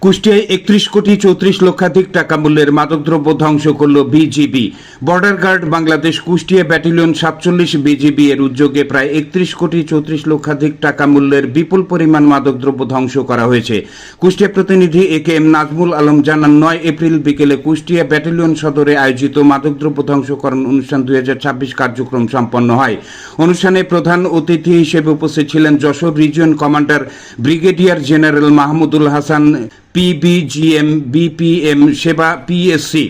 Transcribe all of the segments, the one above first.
কুষ্টিয়ায় ৩১ কোটি ৩৪ লক্ষাধিক টাকা মূল্যের মাদকদ্রব্য ধ্বংস করল BGB. Border guard Bangladesh Kushtia battalion ৪৭ BGB এর উদ্যোগে প্রায় ৩১ কোটি ৩৪ লক্ষাধিক টাকা মূল্যের বিপুল পরিমাণ মাদকদ্রব্য ধ্বংস করা হয়েছে। কুষ্টিয়া প্রতিনিধি একেএম নাজমুল আলম জানান, ৯ এপ্রিল বিকেলে কুষ্টিয়া ব্যাটালিয়ন সদরে আয়োজিত মাদকদ্রব্য ধ্বংসকরণ অনুষ্ঠান ২০২৬ কার্যক্রম সম্পন্ন হয়। অনুষ্ঠানে প্রধান অতিথি হিসেবে উপস্থিত ছিলেন Jessore region commander brigadier general Mahmudul Hasan, PBGM, BPM সেবা, পিএসসি।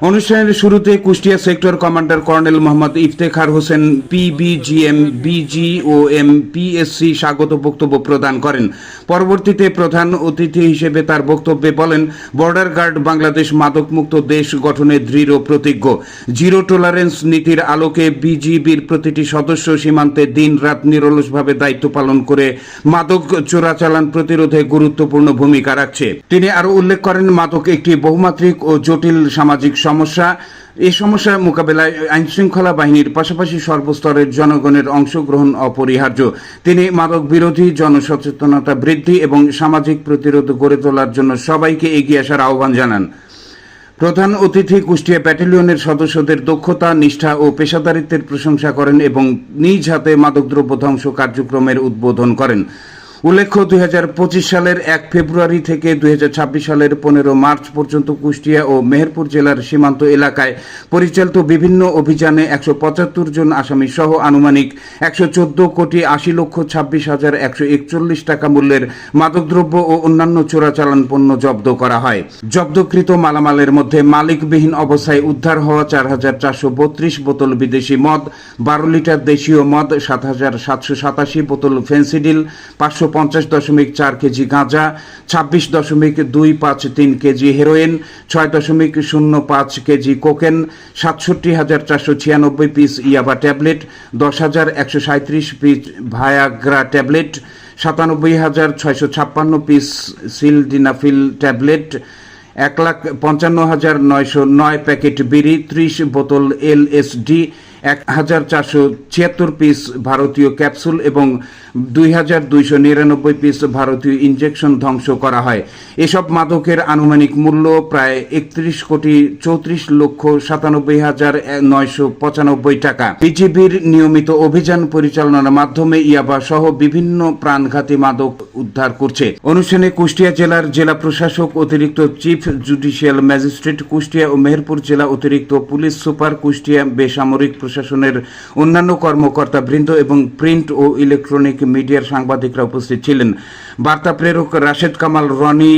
অনুষ্ঠানের শুরুতে Kushtia sector commander colonel Mohammad Iftekhar Hossain, PBGM, BGOM, PSC স্বাগত বক্তব্য প্রদান করেন। পরবর্তীতে প্রধান অতিথি হিসেবে তার বক্তব্যে বলেন, বর্ডার গার্ড বাংলাদেশ মাদকমুক্ত দেশ গঠনে দৃঢ় প্রতিজ্ঞ। জিরো টলারেন্স নীতির আলোকে বিজিবির প্রতিটি সদস্য সীমান্তে দিন রাত নিরলসভাবে দায়িত্ব পালন করে মাদক চোরাচালান প্রতিরোধে গুরুত্বপূর্ণ ভূমিকা রাখছে। তিনি আরও উল্লেখ করেন, মাদক একটি বহুমাত্রিক ও জটিল সামাজিক সমস্যা। এই সমস্যা মোকাবেলায় আইনশৃঙ্খলা বাহিনীর পাশাপাশি সর্বস্তরের জনগণের অংশগ্রহণ অপরিহার্য। তিনি মাদক বিরোধী জনসচেতনতা বৃদ্ধি এবং সামাজিক প্রতিরোধ গড়ে তোলার জন্য সবাইকে এগিয়ে আসার আহ্বান জানান। প্রধান অতিথি কুষ্টিয়া ব্যাটালিয়নের সদস্যদের দক্ষতা, নিষ্ঠা ও পেশাদারিত্বের প্রশংসা করেন এবং নিজ হাতে মাদকদ্রব্য ধ্বংস কার্যক্রমের উদ্বোধন করেন। উল্লেখ্য, ২০২৫ সালের ১ ফেব্রুয়ারি থেকে ২০২৬ সালের ১৫ মার্চ পর্যন্ত কুষ্টিয়া ও মেহেরপুর জেলার সীমান্ত এলাকায় পরিচালিত বিভিন্ন অভিযানে ১৭৫ জন আসামি সহ আনুমানিক ১১৪ কোটি ৮০ লক্ষ ২৬ হাজার ১৪১ টাকা মূল্যের মাদকদ্রব্য ও অন্যান্য চোরাচালান পণ্য জব্দ করা হয়। জব্দকৃত মালামালের মধ্যে মালিকবিহীন অবস্থায় উদ্ধার হওয়া ৪,৪৩২ বোতল বিদেশি মদ, ১২ লিটার দেশীয় মদ, ৭,৭৮৭ বোতল ফেন্সিডিল, ৫৫০.৪ কেজি গাঁজা, ২৬.২৫৩ কেজি হেরোইন, ৬.০৫ কেজি কোকেন, ৬৭,৪৯৬ পিস ইয়াবা ট্যাবলেট, ১০,১৩৭ পিস ভায়াগ্রা ট্যাবলেট, ৯৭,৬৫৬ পিস সিলডিনাফিল ট্যাবলেট, ১,৫৫,৯০৯ প্যাকেট বিড়ি, ৩০ বোতল এলএসডি, ১,৪৭৬ পিস ভারতীয় ক্যাপসুল এবং ২,২৯৯ পিস ভারতীয় ইনজেকশন ধ্বংস করা হয়। এসব মাদকের আনুমানিক মূল্য প্রায় ৩১ কোটি ৩৪ লক্ষ ৯৭ হাজার ৯৯৫ টাকা। বিজিবির নিয়মিত অভিযান পরিচালনার মাধ্যমে ইয়াবা সহ বিভিন্ন প্রাণঘাতী মাদক উদ্ধার করছে। অনুষ্ঠানে কুষ্টিয়া জেলার জেলা প্রশাসক, অতিরিক্ত চিফ জুডিশিয়াল ম্যাজিস্ট্রেট কুষ্টিয়া ও মেহেরপুর জেলা অতিরিক্ত পুলিশ সুপার কুষ্টিয়া, বেসামরিক প্রশাসনের অন্যান্য কর্মকর্তা বৃন্দ এবং প্রিন্ট ও ইলেকট্রনিক মিডিয়ার সাংবাদিকরা উপস্থিত ছিলেন। বার্তা প্রেরক রাশেদ কামাল রনি,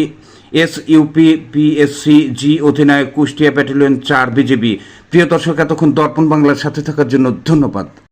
এসইউপি পিএসসি জি অধিনায়ক, কুষ্টিয়া ব্যাটালিয়ন ৪ বিজিবি। প্রিয় দর্শক, এতক্ষণ দর্পণ বাংলার সাথে থাকার জন্য ধন্যবাদ।